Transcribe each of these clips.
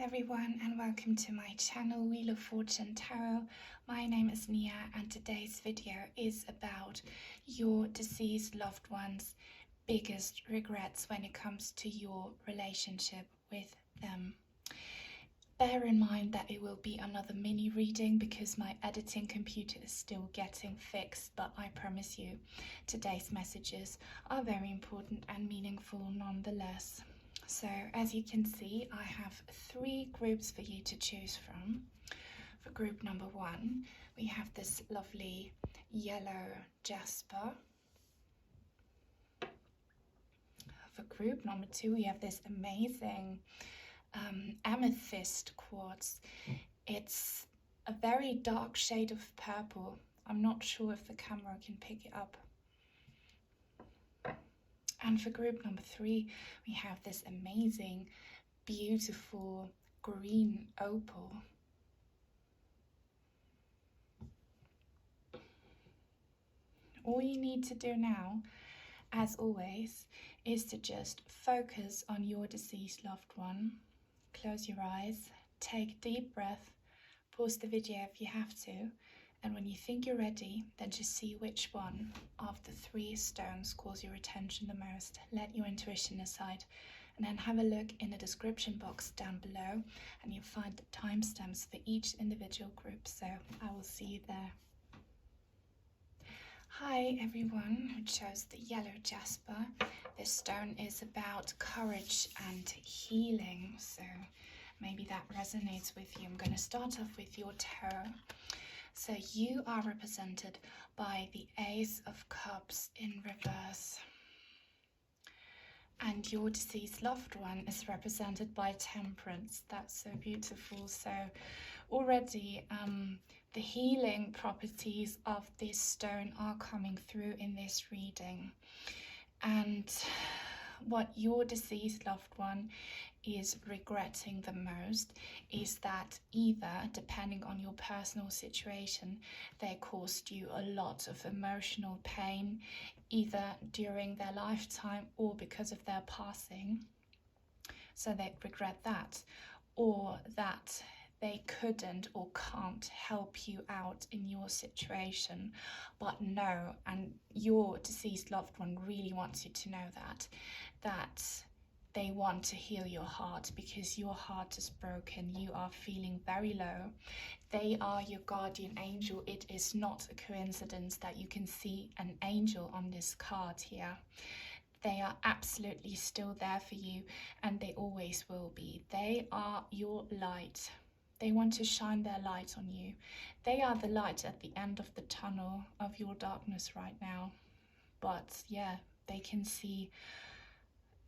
everyone, and welcome to my channel Wheel of Fortune Tarot. My name is Nia, and today's video is about your deceased loved one's biggest regrets when it comes to your relationship with them. Bear in mind that it will be another mini reading because my editing computer is still getting fixed, but I promise you today's messages are very important and meaningful nonetheless. So as you can see, I have 3 groups for you to choose from. For group number 1, we have this lovely Yellow Jasper. For group number 2, we have this amazing Amethyst Quartz. It's a very dark shade of purple. I'm not sure if the camera can pick it up. And for group number 3, we have this amazing, beautiful Green Opal. All you need to do now, as always, is to just focus on your deceased loved one. Close your eyes, take a deep breath, pause the video if you have to, and when you think you're ready, then just see which one of the 3 stones calls your attention the most. Let your intuition aside, and then have a look in the description box down below, and you'll find the timestamps for each individual group, so I will see you there. Hi everyone who chose the Yellow Jasper. This stone is about courage and healing, so maybe that resonates with you. I'm going to start off with your toe. So you are represented by the Ace of Cups in reverse. And your deceased loved one is represented by Temperance. That's so beautiful. So already the healing properties of this stone are coming through in this reading. And what your deceased loved one is regretting the most is that either, depending on your personal situation, they caused you a lot of emotional pain, either during their lifetime or because of their passing. So they regret that, or that they couldn't or can't help you out in your situation, but know, and your deceased loved one really wants you to know that they want to heal your heart because your heart is broken. You are feeling very low. They are your guardian angel. It is not a coincidence that you can see an angel on this card here. They are absolutely still there for you, and they always will be. They are your light. They want to shine their light on you. They are the light at the end of the tunnel of your darkness right now. But yeah, they can see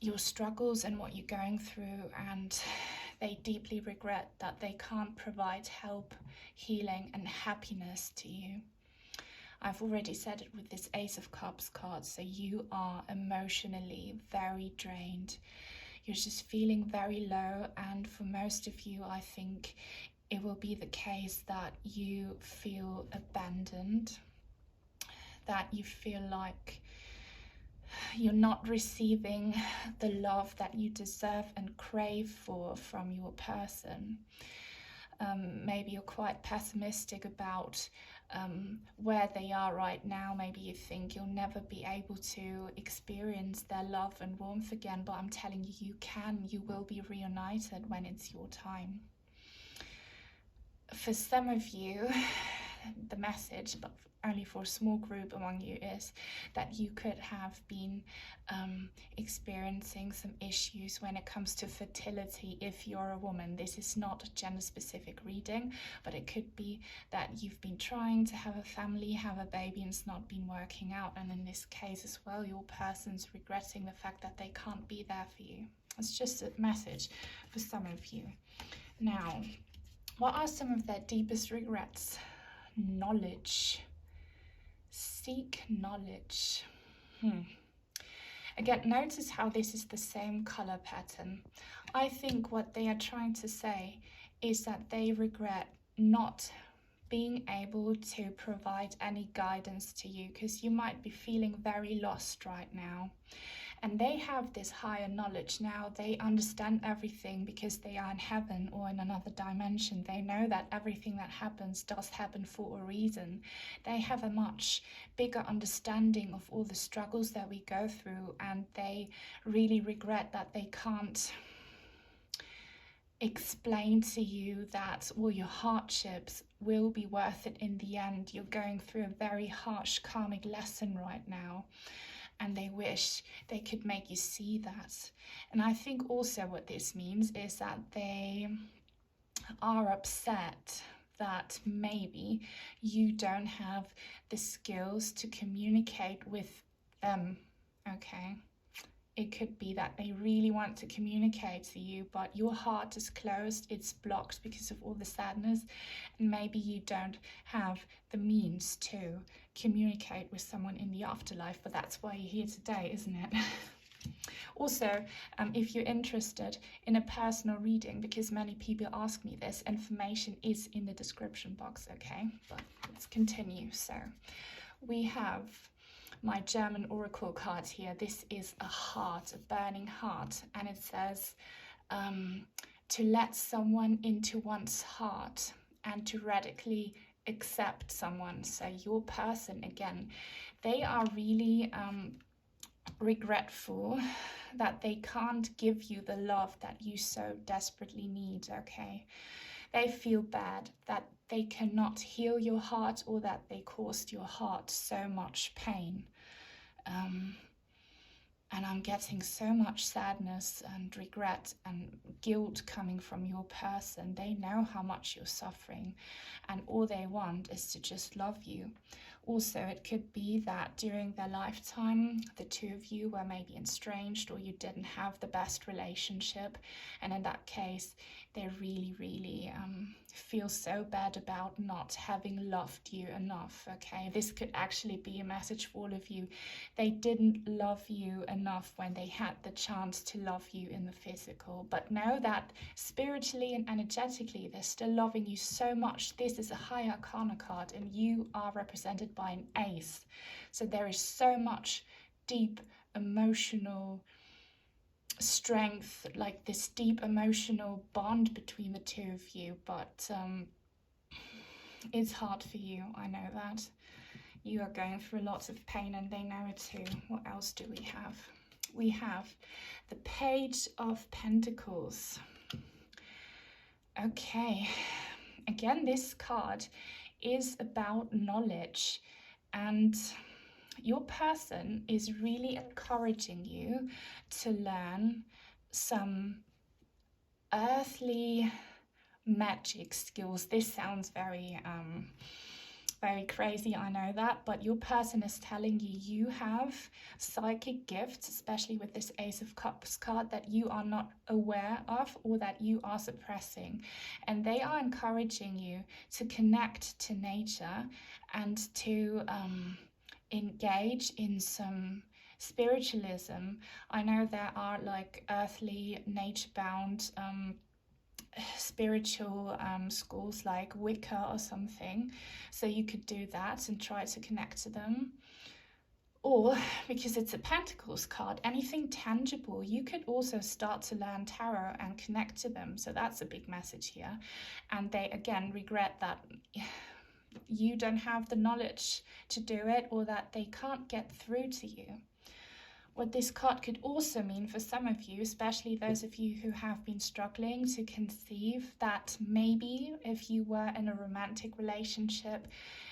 your struggles and what you're going through, and they deeply regret that they can't provide help, healing and happiness to you. I've already said it with this Ace of Cups card, so you are emotionally very drained. You're just feeling very low, and for most of you, I think it will be the case that you feel abandoned, that you feel like you're not receiving the love that you deserve and crave for from your person. Maybe you're quite pessimistic about where they are right now. Maybe you think you'll never be able to experience their love and warmth again, but I'm telling you, you can. You will be reunited when it's your time. For some of you, the message, but only for a small group among you, is that you could have been experiencing some issues when it comes to fertility if you're a woman. This is not a gender specific reading, but it could be that you've been trying to have a family, have a baby, and it's not been working out, and in this case as well, your person's regretting the fact that they can't be there for you. It's just a message for some of you. Now, what are some of their deepest regrets? Knowledge. Seek knowledge. Again, notice how this is the same color pattern. I think what they are trying to say is that they regret not being able to provide any guidance to you, because you might be feeling very lost right now. and they have this higher knowledge now. They understand everything because they are in heaven or in another dimension. They know that everything that happens does happen for a reason. They have a much bigger understanding of all the struggles that we go through, and they really regret that they can't explain to you that all your hardships will be worth it in the end. You're going through a very harsh karmic lesson right now, and they wish they could make you see that. And I think also what this means is that they are upset that maybe you don't have the skills to communicate with them. Okay, it could be that they really want to communicate to you, but your heart is closed, it's blocked because of all the sadness, and maybe you don't have the means to communicate with someone in the afterlife. But that's why you're here today, isn't it? Also, if you're interested in a personal reading, because many people ask me this, information is in the description box, okay? But let's continue. So we have my German oracle card here. This is a heart, a burning heart, and it says to let someone into one's heart and to radically accept someone. So your person, again, they are really regretful that they can't give you the love that you so desperately need, okay? They feel bad that they cannot heal your heart, or that they caused your heart so much pain. And I'm getting so much sadness and regret and guilt coming from your person. They know how much you're suffering, and all they want is to just love you. Also, it could be that during their lifetime, the two of you were maybe estranged, or you didn't have the best relationship. And in that case, they really, really feel so bad about not having loved you enough, okay? This could actually be a message for all of you. They didn't love you enough when they had the chance to love you in the physical. But know that spiritually and energetically, they're still loving you so much. This is a high arcana card, and you are represented by an ace. So there is so much deep emotional strength, like this deep emotional bond between the two of you. But it's hard for you, I know that. You are going through lots of pain, and they know it too. What else do we have? We have the Page of Pentacles. Okay, again, this card is about knowledge, and your person is really encouraging you to learn some earthly magic skills. This sounds very crazy, I know that, but your person is telling you you have psychic gifts, especially with this Ace of Cups card, that you are not aware of or that you are suppressing. And they are encouraging you to connect to nature and to engage in some spiritualism. I know there are like earthly, nature-bound spiritual schools like Wicca or something, so you could do that and try to connect to them. Or, because it's a Pentacles card, anything tangible, you could also start to learn tarot and connect to them. So that's a big message here. And they again regret that you don't have the knowledge to do it, or that they can't get through to you. What this card could also mean for some of you, especially those of you who have been struggling to conceive, that maybe if you were in a romantic relationship,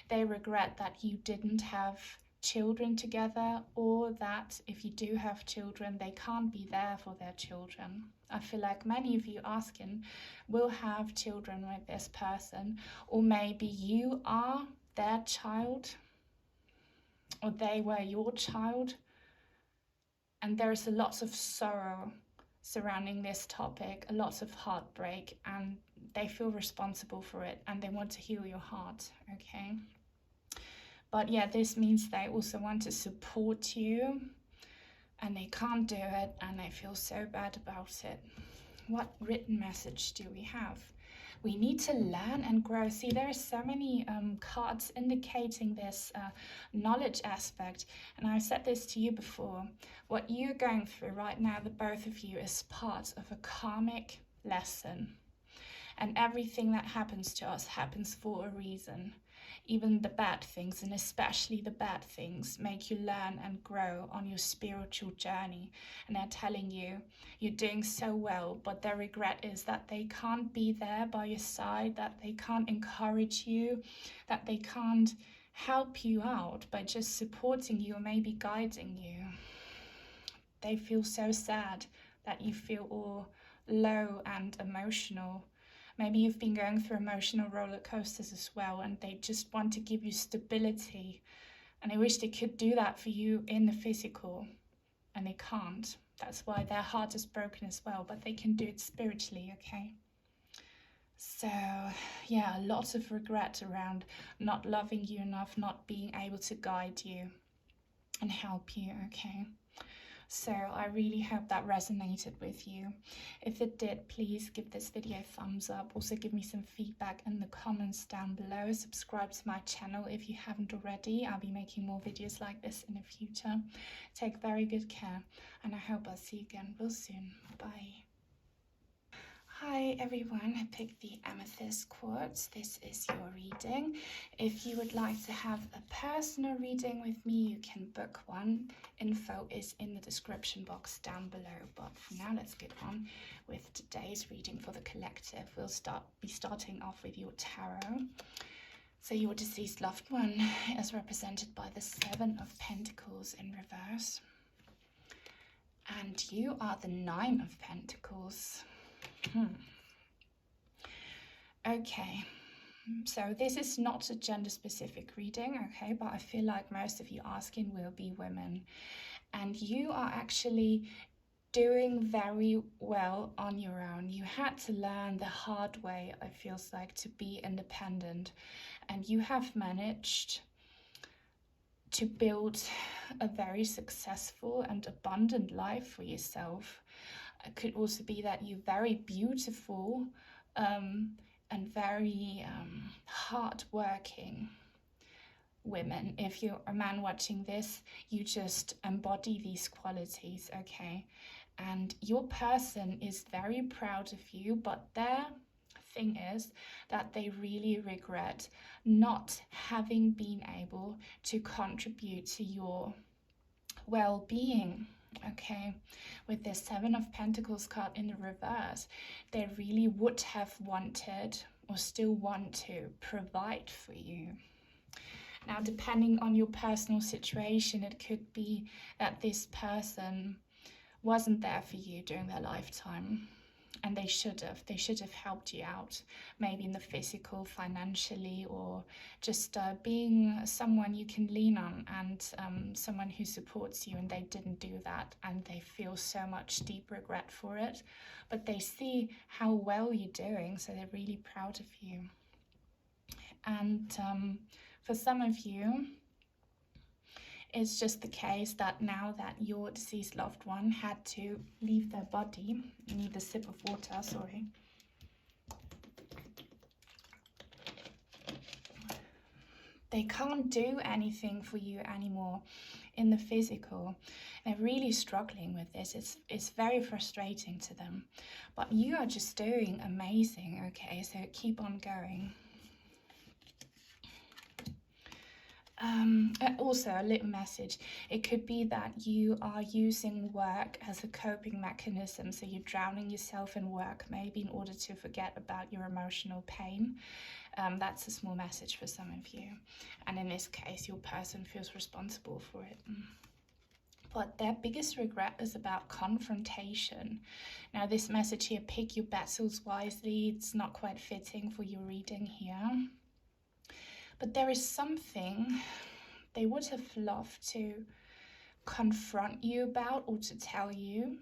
they regret that you didn't have children together, or that if you do have children, they can't be there for their children. I feel like many of you asking will have children with this person, or maybe you are their child, or they were your child. And there's a lot of sorrow surrounding this topic, a lot of heartbreak, and they feel responsible for it, and they want to heal your heart, okay? But yeah, this means they also want to support you, and they can't do it, and they feel so bad about it. What written message do we have? We need to learn and grow. See, there are so many cards indicating this knowledge aspect. And I've said this to you before. What you're going through right now, the both of you, is part of a karmic lesson. And everything that happens to us happens for a reason. Even the bad things, and especially the bad things, make you learn and grow on your spiritual journey. And they're telling you, you're doing so well, but their regret is that they can't be there by your side, that they can't encourage you, that they can't help you out by just supporting you or maybe guiding you. They feel so sad that you feel all low and emotional. Maybe you've been going through emotional roller coasters as well, and they just want to give you stability. And they wish they could do that for you in the physical, and they can't. That's why their heart is broken as well, but they can do it spiritually, okay? So, yeah, lots of regret around not loving you enough, not being able to guide you and help you, okay? So I really hope that resonated with you. If it did, please give this video a thumbs up. Also give me some feedback in the comments down below. Subscribe to my channel if you haven't already. I'll be making more videos like this in the future. Take very good care, and I hope I'll see you again real soon. Bye. Hi everyone, I picked the Amethyst Quartz. This is your reading. If you would like to have a personal reading with me, you can book one. Info is in the description box down below. But for now, let's get on with today's reading for the collective. We'll be starting off with your tarot. So your deceased loved one is represented by the Seven of Pentacles in reverse. And you are the Nine of Pentacles. Okay, so this is not a gender specific reading, okay, but I feel like most of you asking will be women, and you are actually doing very well on your own. You had to learn the hard way, it feels like, to be independent, and you have managed to build a very successful and abundant life for yourself. It could also be that you're very beautiful and very hard-working women. If you're a man watching this, you just embody these qualities, okay? And your person is very proud of you, but their thing is that they really regret not having been able to contribute to your well-being. Okay, with the Seven of Pentacles card in the reverse, they really would have wanted or still want to provide for you. Now, depending on your personal situation, it could be that this person wasn't there for you during their lifetime, and they should have helped you out, maybe in the physical, financially, or just being someone you can lean on, and someone who supports you, and they didn't do that, and they feel so much deep regret for it. But they see how well you're doing, so they're really proud of you. And for some of you, it's just the case that now that your deceased loved one had to leave their body, you need a sip of water, sorry. They can't do anything for you anymore in the physical. They're really struggling with this. It's very frustrating to them. But you are just doing amazing, okay? So keep on going. Also a little message, it could be that you are using work as a coping mechanism, so you're drowning yourself in work, maybe in order to forget about your emotional pain. That's a small message for some of you, and in this case your person feels responsible for it. But their biggest regret is about confrontation. Now this message here, pick your battles wisely, it's not quite fitting for your reading here. But there is something they would have loved to confront you about or to tell you.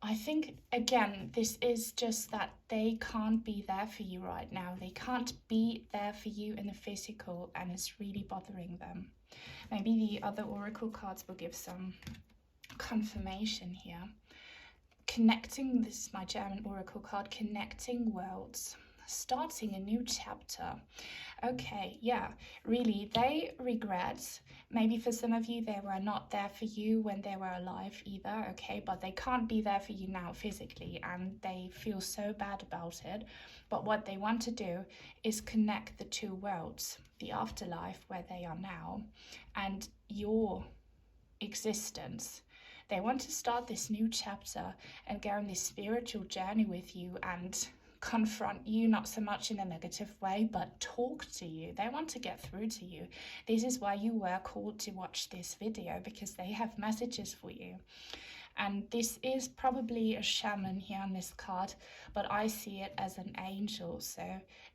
I think, again, this is just that they can't be there for you right now. They can't be there for you in the physical, and it's really bothering them. Maybe the other oracle cards will give some confirmation here. connecting, this is my German oracle card, connecting worlds, starting a new chapter. Okay, yeah, really, they regret. Maybe for some of you, they were not there for you when they were alive either, okay? But they can't be there for you now physically, and they feel so bad about it. But what they want to do is connect the two worlds, the afterlife where they are now, and your existence. They want to start this new chapter and go on this spiritual journey with you and confront you, not so much in a negative way, but talk to you. They want to get through to you. This is why you were called to watch this video, because they have messages for you. And this is probably a shaman here on this card, but I see it as an angel. So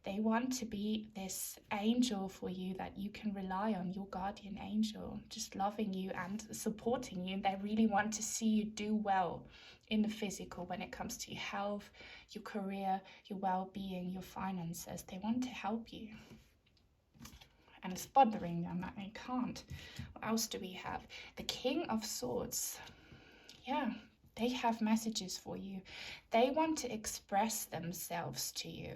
they want to be this angel for you that you can rely on, your guardian angel, just loving you and supporting you. They really want to see you do well in the physical when it comes to your health, your career, your well-being, your finances. They want to help you. And it's bothering them that they can't. What else do we have? The King of Swords. Yeah, they have messages for you. They want to express themselves to you.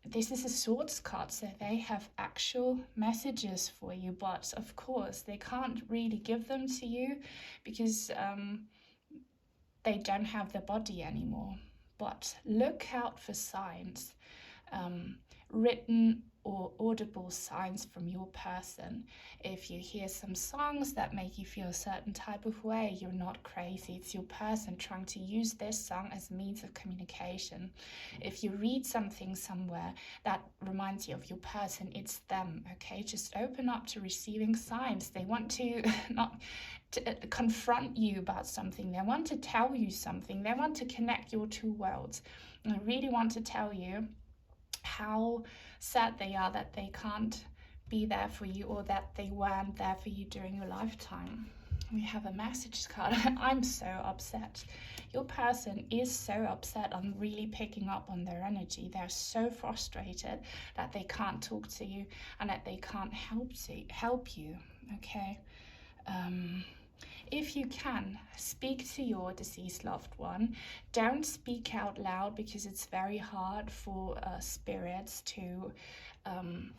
This is a swords card, so they have actual messages for you, but of course they can't really give them to you because they don't have the body anymore. But look out for signs, written or audible signs from your person. If you hear some songs that make you feel a certain type of way, you're not crazy. It's your person trying to use this song as a means of communication. If you read something somewhere that reminds you of your person, it's them, okay? Just open up to receiving signs. They want to not to confront you about something. They want to tell you something. They want to connect your two worlds. And I really want to tell you how sad they are that they can't be there for you, or that they weren't there for you during your lifetime. We have a message card. I'm so upset. Your person is so upset. I'm really picking up on their energy. They're so frustrated that they can't talk to you and that they can't help you, okay? If you can, speak to your deceased loved one. Don't speak out loud because it's very hard for spirits to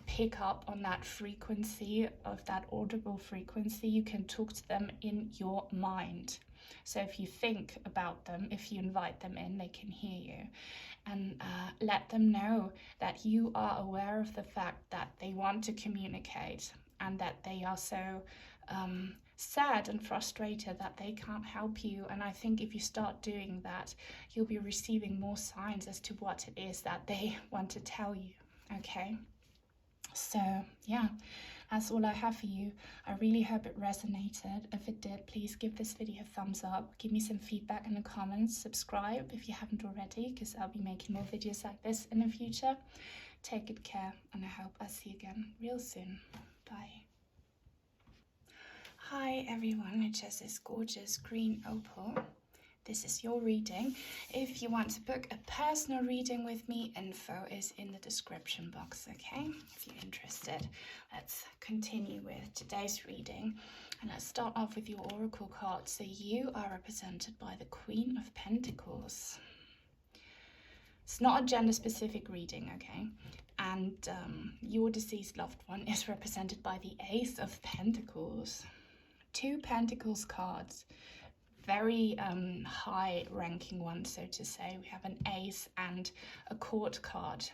pick up on that frequency, of that audible frequency. You can talk to them in your mind. So if you think about them, if you invite them in, they can hear you. And let them know that you are aware of the fact that they want to communicate and that they are so sad and frustrated that they can't help you. And I think if you start doing that, you'll be receiving more signs as to what it is that they want to tell you, okay? So yeah, that's all I have for you. I really hope it resonated. If it did, please give this video a thumbs up, give me some feedback in the comments, subscribe if you haven't already, because I'll be making more videos like this in the future. Take good care, and I hope I see you again real soon. Bye. Hi everyone, it's just this gorgeous Green Opal. This is your reading. If you want to book a personal reading with me, info is in the description box, okay? If you're interested. Let's continue with today's reading. And let's start off with your oracle card. So you are represented by the Queen of Pentacles. It's not a gender-specific reading, okay? And your deceased loved one is represented by the Ace of Pentacles. Two Pentacles cards, very high ranking ones, so to say. We have an Ace and a Court card.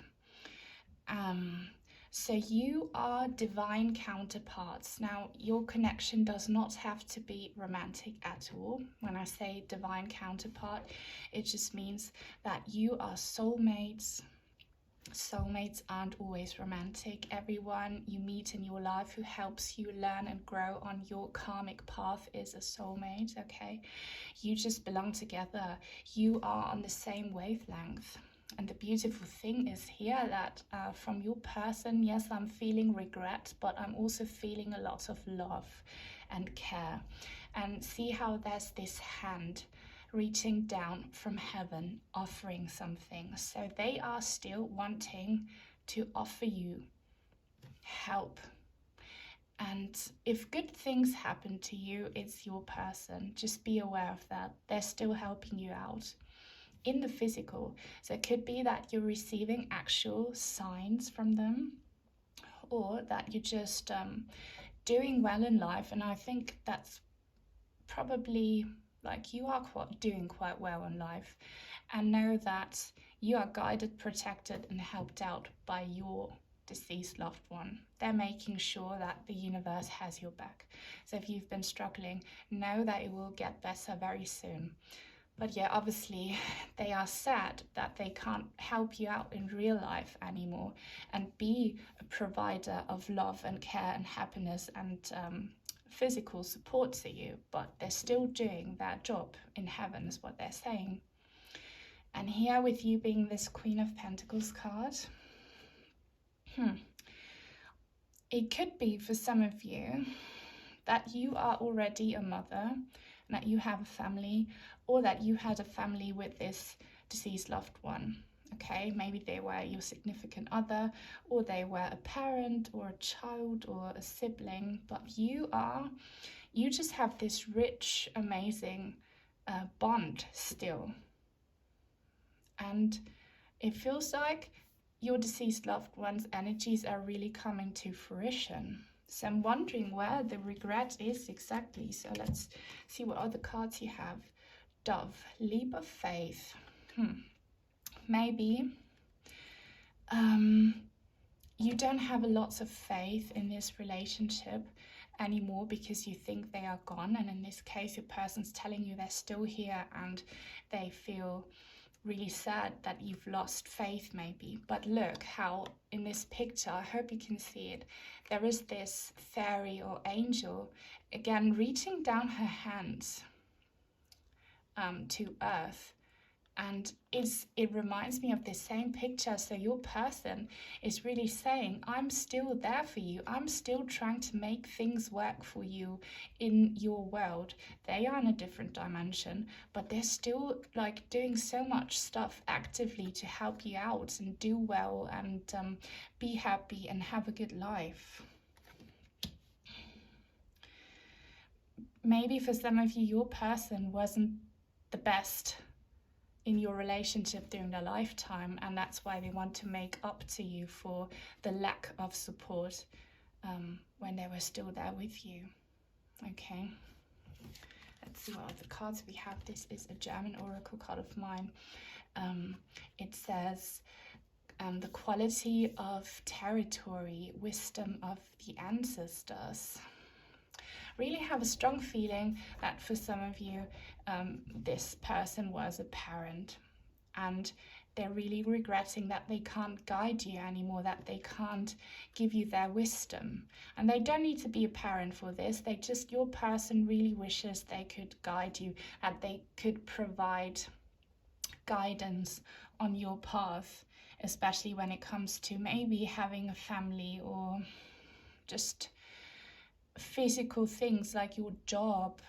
So you are divine counterparts. Now, your connection does not have to be romantic at all. When I say divine counterpart, it just means that you are soulmates. Soulmates aren't always romantic. Everyone you meet in your life who helps you learn and grow on your karmic path is a soulmate, okay? You just belong together. You are on the same wavelength. And the beautiful thing is here that from your person, yes, I'm feeling regret, but I'm also feeling a lot of love and care. And see how there's this hand reaching down from heaven, offering something. So they are still wanting to offer you help. And if good things happen to you, it's your person. Just be aware of that. They're still helping you out in the physical. So it could be that you're receiving actual signs from them, or that you're just doing well in life. And I think that's probably like you are doing quite well in life, and know that you are guided, protected, and helped out by your deceased loved one. They're making sure that the universe has your back. So if you've been struggling, know that it will get better very soon. But yeah, obviously they are sad that they can't help you out in real life anymore and be a provider of love and care and happiness and physical support to you, but they're still doing their job in heaven, is what they're saying. And here, with you being this Queen of Pentacles card, it could be for some of you that you are already a mother, that you have a family, or that you had a family with this deceased loved one. Okay, maybe they were your significant other, or they were a parent or a child or a sibling, but you just have this rich, amazing bond still. And it feels like your deceased loved one's energies are really coming to fruition. So I'm wondering where the regret is exactly. So let's see what other cards you have. Dove, leap of faith. Maybe you don't have lots of faith in this relationship anymore because you think they are gone. And in this case, your person's telling you they're still here and they feel really sad that you've lost faith maybe. But look how in this picture, I hope you can see it, there is this fairy or angel again reaching down her hands to earth, and it reminds me of the same picture. So your person is really saying, I'm still there for you, I'm still trying to make things work for you in your world. They are in a different dimension, but they're still like doing so much stuff actively to help you out and do well and be happy and have a good life. Maybe for some of you, your person wasn't the best in your relationship during their lifetime, and that's why they want to make up to you for the lack of support when they were still there with you. Okay, let's see what other cards we have. This is a German oracle card of mine. It says the quality of territory, wisdom of the ancestors. Really have a strong feeling that for some of you, this person was a parent and they're really regretting that they can't guide you anymore, that they can't give you their wisdom. And they don't need to be a parent for this. Your person really wishes they could guide you, that they could provide guidance on your path, especially when it comes to maybe having a family or just physical things like your job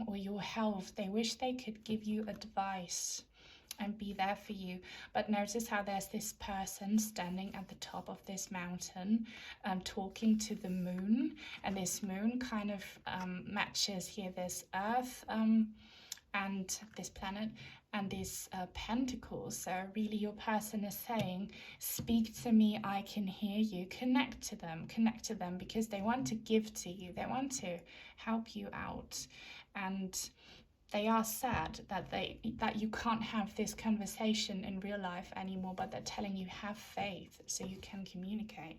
or your health. They wish they could give you advice and be there for you. But notice how there's this person standing at the top of this mountain talking to the moon, and this moon kind of matches here this earth and this planet and these pentacles. So really your person is saying, speak to me, I can hear you. Connect to them because they want to give to you, they want to help you out, and they are sad that you can't have this conversation in real life anymore, but they're telling you have faith so you can communicate.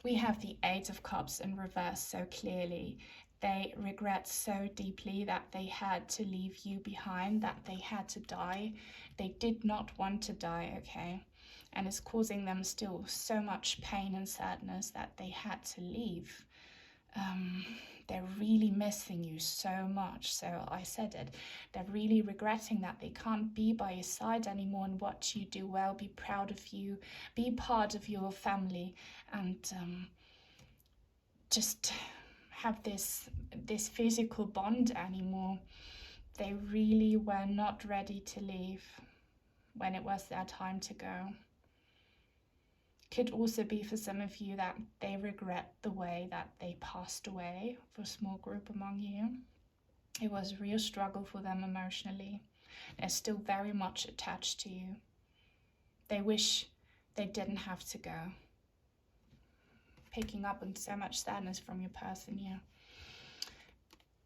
We have the Eight of Cups in reverse so clearly. They regret so deeply that they had to leave you behind, that they had to die. They did not want to die, okay? And it's causing them still so much pain and sadness that they had to leave. They're really missing you so much. So I said it. They're really regretting that they can't be by your side anymore and watch you do well, be proud of you, be part of your family, and just have this physical bond anymore. They really were not ready to leave when it was their time to go. Could also be for some of you that they regret the way that they passed away, for a small group among you. It was a real struggle for them emotionally. They're still very much attached to you. They wish they didn't have to go. Picking up on so much sadness from your person, yeah.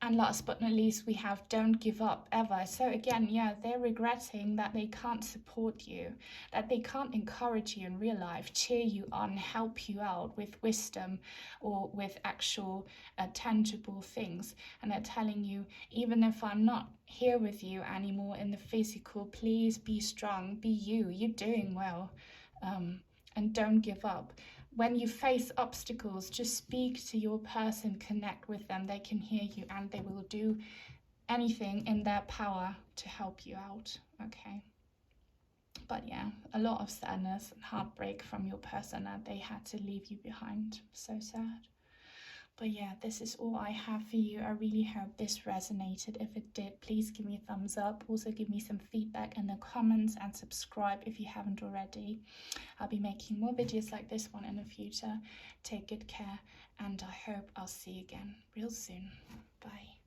And last but not least, we have don't give up ever. So again, yeah, they're regretting that they can't support you, that they can't encourage you in real life, cheer you on, help you out with wisdom or with actual tangible things. And they're telling you, even if I'm not here with you anymore in the physical, please be strong, be you, you're doing well, and don't give up. When you face obstacles, just speak to your person, connect with them. They can hear you and they will do anything in their power to help you out, okay? But yeah, a lot of sadness and heartbreak from your person that they had to leave you behind. So sad. But yeah, this is all I have for you. I really hope this resonated. If it did, please give me a thumbs up. Also give me some feedback in the comments and subscribe if you haven't already. I'll be making more videos like this one in the future. Take good care and I hope I'll see you again real soon. Bye.